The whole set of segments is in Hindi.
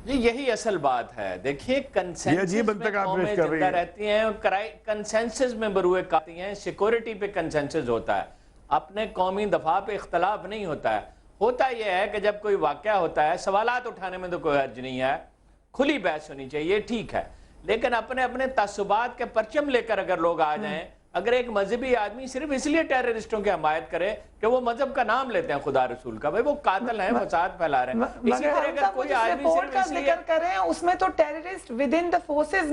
जी यही असल बात है। देखिए कंसेंसस में कौमें जिंदा रहती हैं और कंसेंसस में बरूए आती हैं। सिक्योरिटी पे कंसेंसस होता है, अपने कौमी दफा पे इख्तलाफ नहीं होता है। होता यह है कि जब कोई वाक़या होता है, सवालात उठाने में तो कोई हर्ज नहीं है, खुली बहस होनी चाहिए, ठीक है, लेकिन अपने अपने तस्सुबात के परचम लेकर अगर लोग आ जाएं, अगर एक मजहबी आदमी सिर्फ इसलिए टेररिस्टों की हमायत करे कि वो मजहब का नाम लेते हैं खुदा रसूल का, भाई वो कातिल हैं, फसाद फैला रहे हैं, इसी तरह अगर कोई आदमी सिर्फ इसलिए कर रहे हैं, उसमें तो terrorist with in the forces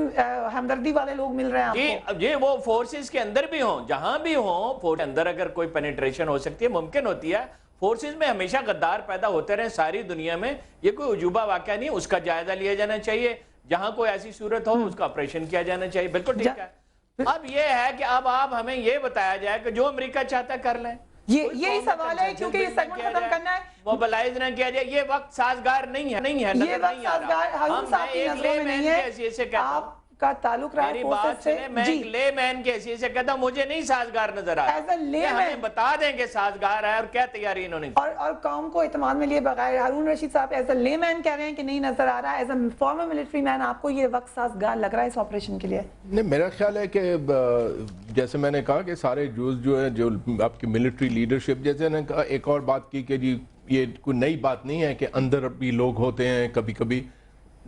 हमदर्दी वाले लोग मिल रहे हैं आपको। ये वो फोर्सेस के अंदर भी हों, जहां भी हों, फोर्स के अंदर अगर कोई पेनिट्रेशन हो सकती है, मुमकिन होती है। फोर्सेस में हमेशा गद्दार पैदा होते रहे सारी दुनिया में, ये कोई उजूबा वाकया नहीं, उसका जायजा लिया जाना चाहिए। जहां कोई ऐसी सूरत हो उसका ऑपरेशन किया जाना चाहिए, बिल्कुल ठीक है। अब ये है कि अब आप हमें ये बताया जाए कि जो अमेरिका चाहता है कर लें, यही सवाल है, क्योंकि ये सेगमेंट खत्म करना है, मोबिलाइज ना किया जाए, ये वक्त साजगार नहीं है, नहीं है, ये वक्त साजगार हम एक लेमैन की हैसियत से कहता हूं, आपका ताल्लुक रहा है फोर्सेस से। मैं एक लेमैन की हैसियत से कहता हूं, मुझे नहीं साजगार नजर आ रहा, हमें बता दें कि साजगार है और क्या तैयारी इन्होंने और कौम को इत्मीनान में लिए बगैर हारून रशीद साहब एज अ लेमैन कह रहे हैं कि नहीं नजर आ रहा, as a former military man आपको ये वक्त साजगार लग रहा है इस ऑपरेशन के लिए? नहीं, मेरा ख्याल है कि जैसे मैंने कहा कि सारे जो है, जो आपकी मिलिट्री लीडरशिप, जैसे मैंने कहा, एक और बात की कि जी ये कोई नई बात नहीं है कि अंदर भी लोग होते हैं कभी कभी,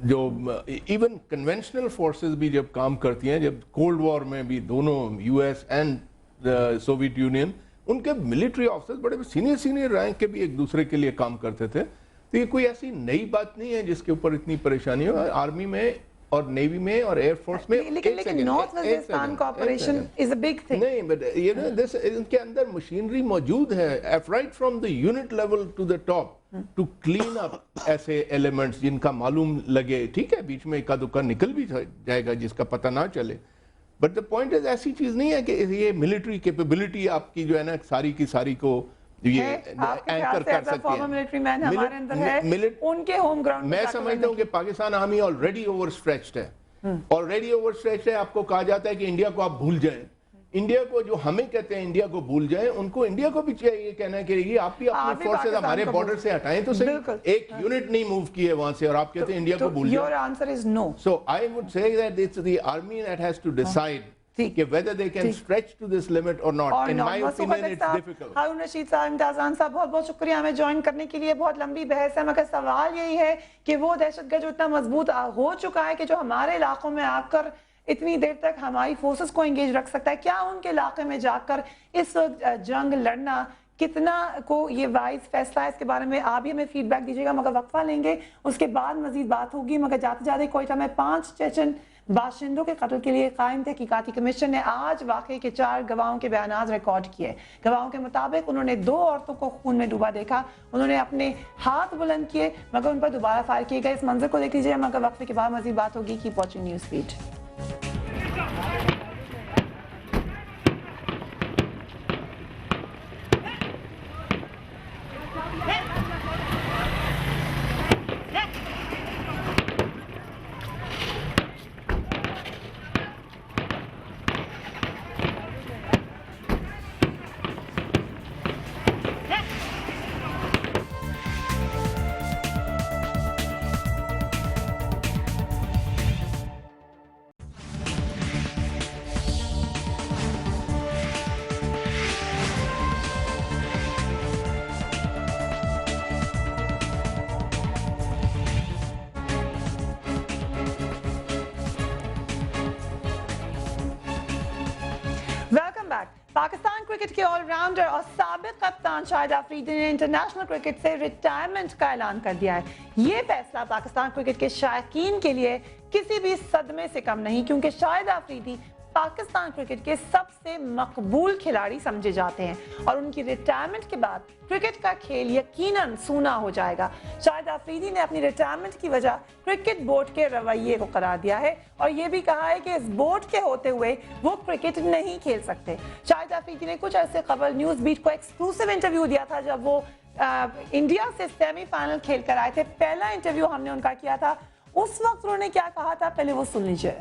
जो इवन कन्वेंशनल फोर्सेस भी जब काम करती हैं, जब कोल्ड वॉर में भी दोनों यूएस एंड सोवियत यूनियन, उनके मिलिट्री ऑफिसर्स बड़े सीनियर रैंक के भी एक दूसरे के लिए काम करते थे। तो ये कोई ऐसी नई बात नहीं है जिसके ऊपर इतनी परेशानी हो। आर्मी में और नेवी में और एयरफोर्स में, लेकिन नॉर्थ वजीरिस्तान का operation is a big thing. नहीं, बट यू नो दिस, इनके अंदर मशीनरी मौजूद है, right from the unit level to the top, to clean up ऐसे एलिमेंट्स जिनका मालूम लगे। ठीक है, बीच में इक्का दुक्का निकल भी जाएगा जिसका पता ना चले, बट द पॉइंट इज ऐसी चीज नहीं है कि ये मिलिट्री कैपेबिलिटी आपकी जो है ना सारी की सारी को ये एंकर कर सकती है। मिलिट्री मैन हमारे अंदर है, उनके होम ग्राउंड मैं समझता हूँ कि पाकिस्तान आर्मी ऑलरेडी ओवरस्ट्रेच्ड है, ऑलरेडी ओवरस्ट्रेच्ड है। आपको कहा जाता है कि इंडिया को आप भूल जाएं, इंडिया को, जो हमें कहते हैं इंडिया को भूल जाएं, उनको इंडिया को भी चाहिए कहना कि आप भी अपने फोर्सेस हमारे बॉर्डर से हटाएं तो सही। एक यूनिट नहीं मूव किए वहां से और आप कहते हैं इंडिया को भूल जाएं। Your answer is no. So I would say that it's the army that has to decide कि whether they can stretch to this limit or not. In my opinion, it's difficult. हारून रशीद साहब, इम्तियाज़ साहब, बहुत बहुत शुक्रिया हमें ज्वाइन करने के लिए। बहुत लंबी बहस है, मगर सवाल यही है कि वो दहशतगर्द जो इतना मजबूत हो चुका है कि जो हमारे इलाकों में आकर इतनी देर तक हमारी फोर्सेस को एंगेज रख सकता है, क्या उनके इलाके में जाकर इस जंग लड़ना कितना को ये वाइज फैसला है? इसके बारे में आप भी हमें फीडबैक दीजिएगा, मगर वक्फा लेंगे, उसके बाद मजीद बात होगी। मगर जाते जाते कोयटा में 5 चेचन बाशिंदों के कत्ल के लिए कायम तहकीकाती कमीशन ने आज वाकई के 4 गवाहों के बयान रिकॉर्ड किए। गवाहों के मुताबिक उन्होंने 2 औरतों को खून में डूबा देखा, उन्होंने अपने हाथ बुलंद किए मगर उन पर दोबारा फायर किए गए। इस मंजर को देख लीजिए, मगर वक्फे के बाद मजीद बात होगी। Keep watching news feed. Pakistan cricket के ऑलराउंडर और साबिक कप्तान शाहिद अफरीदी ने इंटरनेशनल क्रिकेट से रिटायरमेंट का ऐलान कर दिया है। ये फैसला पाकिस्तान क्रिकेट के शायकीन के लिए किसी भी सदमे से कम नहीं, क्योंकि शाहिद अफरीदी पाकिस्तान क्रिकेट के सबसे मकबूल खिलाड़ी समझे जाते हैं और उनकी रिटायरमेंट के बाद क्रिकेट का खेल यकीनन सूना हो जाएगा। शाहिद अफरीदी ने अपनी रिटायरमेंट की वजह क्रिकेट बोर्ड के रवैये को करार दिया है और ये भी कहा है कि इस बोर्ड के होते हुए वो क्रिकेट नहीं खेल सकते। शाहिद अफरीदी ने कुछ अर्से कबल न्यूज़ बीट को एक्सक्लूसिव इंटरव्यू दिया था जब वो इंडिया से सेमीफाइनल खेल कर आए थे। पहला इंटरव्यू हमने उनका किया था, उस वक्त उन्होंने क्या कहा था, पहले वो सुन लीजिए।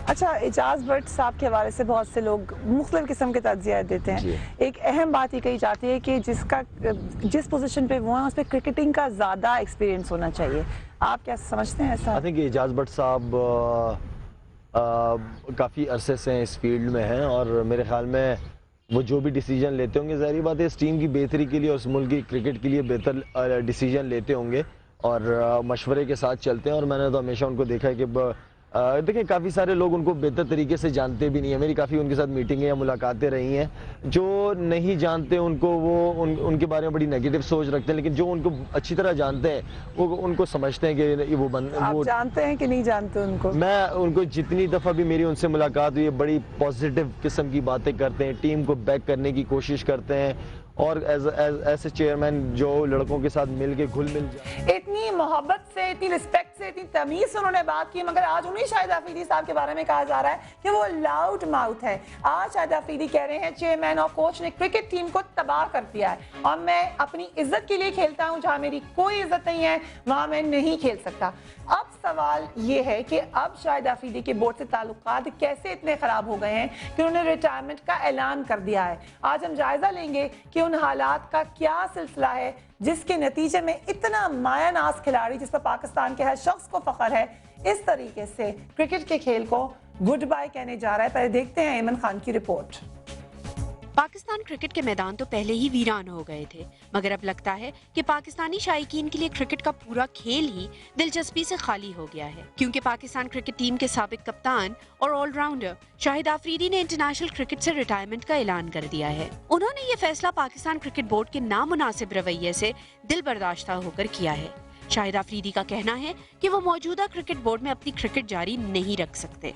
अच्छा, एजाज भट्ट साहब के हवाले से बहुत से लोग मुख्तलिफ किस्म के तज्जिया देते हैं। एक अहम बात ये कही जाती है कि जिस पोजीशन पे वो हैं उस पर क्रिकेटिंग का ज़्यादा एक्सपीरियंस होना चाहिए। आप क्या समझते हैं ऐसा? आई थिंक एजाज भट्ट साहब काफ़ी अरसे से इस फील्ड में हैं और मेरे ख्याल में वो जो भी डिसीजन लेते होंगे, ज़ाहिर बात है इस टीम की बेहतरी के लिए और इस मुल्क की क्रिकेट के लिए बेहतर डिसीजन लेते होंगे और मशवरे के साथ चलते हैं। और मैंने तो हमेशा उनको देखा है कि देखिए काफ़ी सारे लोग उनको बेहतर तरीके से जानते भी नहीं है। मेरी काफ़ी उनके साथ मीटिंगें या मुलाकातें रही हैं। जो नहीं जानते उनको वो उनके बारे में बड़ी नेगेटिव सोच रखते हैं, लेकिन जो उनको अच्छी तरह जानते हैं वो उनको समझते हैं कि वो जानते हैं कि नहीं जानते उनको? मैं उनको जितनी दफ़ा भी मेरी उनसे मुलाकात हुई है, बड़ी पॉजिटिव किस्म की बातें करते हैं, टीम को बैक करने की कोशिश करते हैं और ऐसे चेयरमैन जो लड़कों के साथ मिल के घुल मिल जाए। इतनी मोहब्बत से, इतनी रिस्पेक्ट से, इतनी तमीज से उन्होंने बात की, मगर आज उन्हीं शाहिद अफरीदी साहब के बारे में कहा जा रहा है कि वो लाउड माउथ है। आज शाहिद अफरीदी कह रहे हैं चेयरमैन और कोच ने क्रिकेट टीम को तबाह कर दिया है और मैं अपनी इज्जत के लिए खेलता हूं, जहां मेरी कोई इज्जत नहीं है वहां मैं नहीं खेल सकता। अब सवाल ये है कि अब शाहिद अफरीदी के बोर्ड से ताल्लुकात कैसे इतने खराब हो गए हैं कि उन्होंने रिटायरमेंट का ऐलान कर दिया है। आज हम जायजा लेंगे कि उन हालात का क्या सिलसिला है जिसके नतीजे में इतना मायानाज खिलाड़ी जिस पर पाकिस्तान के हर शख्स को फख्र है इस तरीके से क्रिकेट के खेल को गुड बाय कहने जा रहा है। पहले देखते हैं ऐमन खान की रिपोर्ट। पाकिस्तान क्रिकेट के मैदान तो पहले ही वीरान हो गए थे, मगर अब लगता है कि पाकिस्तानी शायकीन के लिए क्रिकेट का पूरा खेल ही दिलचस्पी से खाली हो गया है, क्योंकि पाकिस्तान क्रिकेट टीम के साबिक कप्तान और ऑलराउंडर शाहिद अफरीदी ने इंटरनेशनल क्रिकेट से रिटायरमेंट का ऐलान कर दिया है। उन्होंने ये फैसला पाकिस्तान क्रिकेट बोर्ड के नामुनासिब रवैये से दिल बर्दाश्ता होकर किया है। शाहिद अफरीदी का कहना है कि वो मौजूदा क्रिकेट बोर्ड में अपनी क्रिकेट जारी नहीं रख सकते।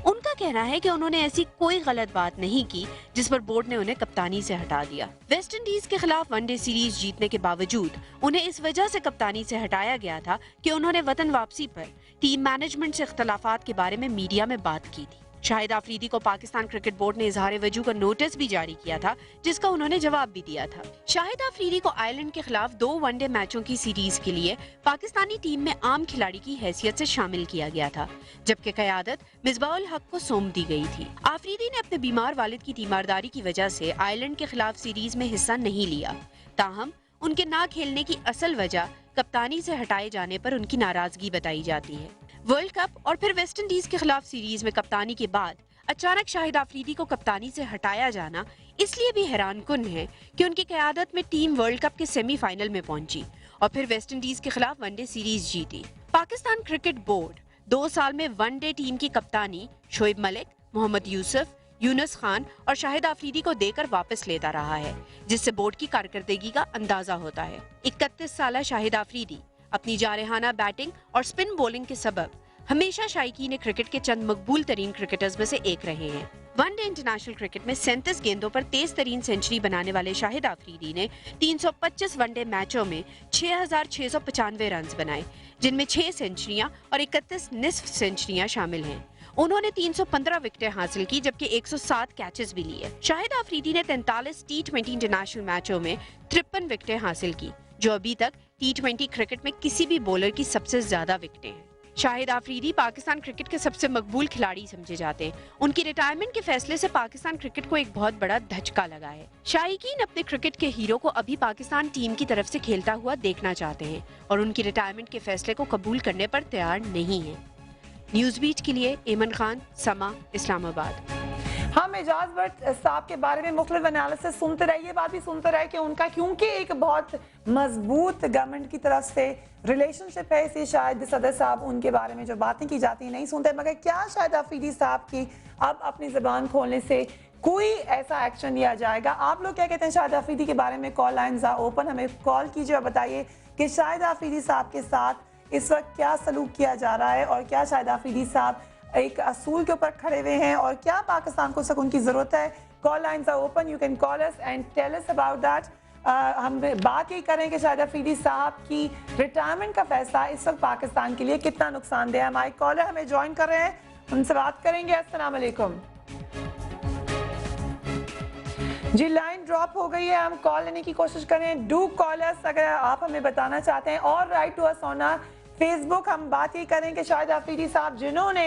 उनका कहना है कि उन्होंने ऐसी कोई गलत बात नहीं की जिस पर बोर्ड ने उन्हें कप्तानी से हटा दिया। वेस्ट इंडीज के खिलाफ वनडे सीरीज जीतने के बावजूद उन्हें इस वजह से कप्तानी से हटाया गया था कि उन्होंने वतन वापसी पर टीम मैनेजमेंट से इख्तलाफात के बारे में मीडिया में बात की थी। शाहिद अफरीदी को पाकिस्तान क्रिकेट बोर्ड ने इजहार वजू का नोटिस भी जारी किया था, जिसका उन्होंने जवाब भी दिया था। शाहिद अफरीदी को आयरलैंड के खिलाफ 2 वनडे मैचों की सीरीज के लिए पाकिस्तानी टीम में आम खिलाड़ी की हैसियत से शामिल किया गया था, जबकि क़यादत मिसबाहुल हक को सौंप दी गई थी। अफरीदी ने अपने बीमार वालिद की तीमारदारी की वजह से आयरलैंड के खिलाफ सीरीज में हिस्सा नहीं लिया। ताहम उनके ना खेलने की असल वजह कप्तानी से हटाए जाने पर उनकी नाराजगी बताई जाती है। वर्ल्ड कप और फिर वेस्ट इंडीज के खिलाफ सीरीज में कप्तानी के बाद अचानक शाहिद अफरीदी को कप्तानी से हटाया जाना इसलिए भी हैरानकुन है कि उनकी क़यादत में टीम वर्ल्ड कप के सेमीफाइनल में पहुंची और फिर वेस्ट इंडीज के खिलाफ वनडे सीरीज जीती। पाकिस्तान क्रिकेट बोर्ड 2 साल में वनडे टीम की कप्तानी शोएब मलिक, मोहम्मद यूसुफ, यूनुस खान और शाहिद अफरीदी को देकर वापस लेता रहा है, जिससे बोर्ड की कारकर्दगी का अंदाजा होता है। 31 साला शाहिद अफरीदी अपनी जारहाना बैटिंग और स्पिन बॉलिंग के सबब हमेशा शायकीन क्रिकेट के चंद मकबूल तरीन क्रिकेटर्स में से एक रहे हैं। वनडे इंटरनेशनल क्रिकेट में 37 गेंदों पर तेज तरीन सेंचुरी बनाने वाले शाहिद अफरीदी ने 325 वनडे मैचों में 6,695 रन बनाए, जिनमें 6 सेंचुरियां और 31 निस्फ सेंचुरियां शामिल हैं। उन्होंने 315 विकेटें हासिल की, जबकि 107 कैचेस भी लिए। शाहिद अफरीदी ने 43 T20 इंटरनेशनल मैचों में 53 विकेटें हासिल की, जो अभी तक T20 क्रिकेट में किसी भी बॉलर की सबसे ज्यादा विकेटें हैं। शाहिद अफरीदी पाकिस्तान क्रिकेट के सबसे मकबूल खिलाड़ी समझे जाते हैं। उनकी रिटायरमेंट के फैसले से पाकिस्तान क्रिकेट को एक बहुत बड़ा धचका लगा है। शायकीन अपने क्रिकेट के हीरो को अभी पाकिस्तान टीम की तरफ से खेलता हुआ देखना चाहते हैं और उनकी रिटायरमेंट के फैसले को कबूल करने पर तैयार नहीं है। न्यूज़ बीट के लिए ऐमन खान, समा, इस्लामाबाद। हम एजाज भट्ट साहब के बारे में मुख्तलिफ एनालिसिस सुनते रहे, ये बात भी सुनते रहे कि उनका क्योंकि एक बहुत मजबूत गवर्नमेंट की तरफ से रिलेशनशिप है, इसे शायद सदर साहब उनके बारे में जो बातें की जाती हैं नहीं सुनते। मगर क्या शायद अफरीदी साहब की अब अपनी ज़बान खोलने से कोई ऐसा एक्शन लिया जाएगा? आप लोग क्या कहते हैं शाहिद अफरीदी के बारे में? कॉल लाइन्स आर ओपन, हमें कॉल कीजिए और बताइए कि शाहिद अफरीदी साहब के साथ इस वक्त क्या सलूक किया जा रहा है और क्या शाहिद अफरीदी साहब एक असूल के ऊपर खड़े हुए हैं और क्या पाकिस्तान को सुकून की जरूरत है? Call lines are open, you can call us and tell us about that. हम बात ही करें कि शाहिद अफरीदी साहब की रिटायरमेंट का फैसला इस वक्त पाकिस्तान के लिए कितना नुकसानदेह है। हमारे कॉलर हमें ज्वाइन कर रहे हैं, उनसे बात करेंगे। अस्सलाम वालेकुम जी, लाइन ड्रॉप हो गई है, हम कॉल लेने की कोशिश करें। डू कॉल अस अगर आप हमें बताना चाहते हैं और write to us on Facebook. हम बात ही करें कि शाहिद अफरीदी साहब जिन्होंने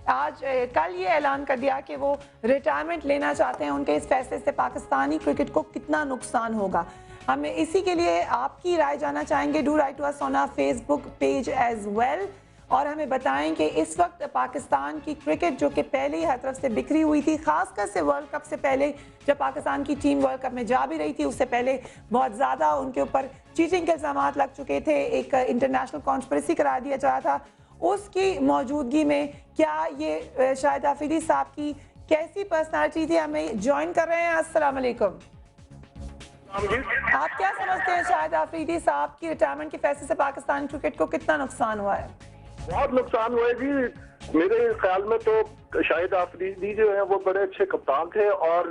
आज कल ये ऐलान कर दिया कि वो रिटायरमेंट लेना चाहते हैं। उनके इस फैसले से पाकिस्तानी क्रिकेट को कितना नुकसान होगा, हम इसी के लिए आपकी राय जानना चाहेंगे। Do write to us on our Facebook page as well, और हमें बताएं कि इस वक्त पाकिस्तान की क्रिकेट जो कि पहले ही हर तरफ से बिखरी हुई थी, खासकर से वर्ल्ड कप से पहले जब पाकिस्तान की टीम वर्ल्ड कप में जा भी रही थी, उससे पहले बहुत ज़्यादा उनके ऊपर चीटिंग के इल्ज़ाम लग चुके थे, एक इंटरनेशनल कॉन्स्पिरेसी करार दिया जा रहा था। उसकी मौजूदगी में क्या ये शाहिद आफरीदी साहब की कैसी पर्सनालिटी थी, हमें ज्वाइन कर रहे हैं। अस्सलाम वालेकुम। आप क्या समझते हैं शाहिद आफरीदी साहब की रिटायरमेंट के फैसले से पाकिस्तान क्रिकेट को कितना नुकसान हुआ है? बहुत नुकसान हुआ है जी। मेरे ख्याल में तो शाहिद आफरीदी जो है वो बड़े अच्छे कप्तान थे, और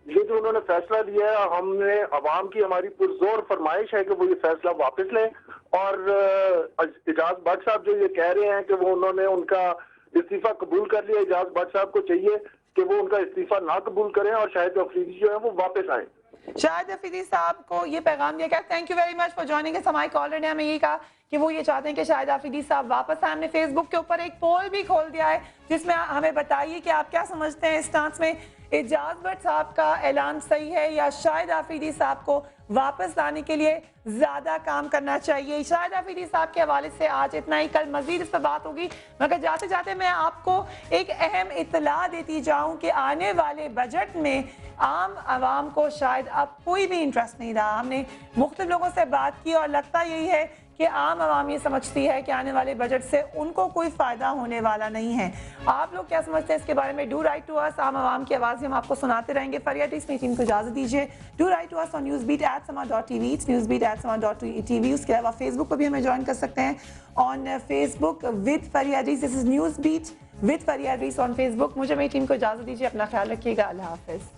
ये जो उन्होंने फैसला लिया है, हमने अवाम की हमारी पुरजोर फरमाइश है कि वो ये फैसला वापस लें। और इजाज भट्ट साहब जो ये कह रहे हैं कि वो उन्होंने उनका इस्तीफा कबूल कर लिया, इजाज भट्ट साहब को चाहिए कि वो उनका इस्तीफा ना कबूल करें और शाहिद आफरीदी जो है वो वापस आए। शाहिद आफरीदी साहब को ये पैगाम दिया गया। Thank you very much for joining us. हमारी कॉलर ने हमें ये कहा कि वो ये चाहते हैं कि शाहिद आफरीदी साहब वापस आए। हमने फेसबुक के ऊपर एक पोल भी खोल दिया है जिसमें हमें बताइए कि आप क्या समझते हैं इस स्टांस में, इजाज भट्ट साहब का ऐलान सही है या शाहिद आफरीदी साहब को वापस लाने के लिए ज्यादा काम करना चाहिए। शाहिद आफरीदी साहब के हवाले से आज इतना ही, कल मजीद इस पर बात होगी, मगर जाते जाते मैं आपको एक अहम इत्तला देती जाऊं कि आने वाले बजट में आम आवाम को शायद अब कोई भी इंटरेस्ट नहीं रहा। हमने मुख्तलिफ लोगों से बात की और लगता यही है कि आम आवाम ये समझती है कि आने वाले बजट से उनको कोई फ़ायदा होने वाला नहीं है। आप लोग क्या समझते हैं इसके बारे में? Do write to us. आम आवाम की आवाज़ हम आपको सुनाते रहेंगे। फरियाद इसमें टीम को इजाज़त दीजिए। Do write to us on newsbeat@sama.tv, newsbeat@sama.tv। उसके अलावा फेसबुक पर भी हमें ज्वाइन कर सकते हैं ऑन फेसबुक विद फरियाद। This is news beat with फरियाद ऑन फेसबुक। मुझे मेरी टीम को इजाज़त दीजिए। अपना ख्याल रखिएगा। अल्लाह हाफिज़।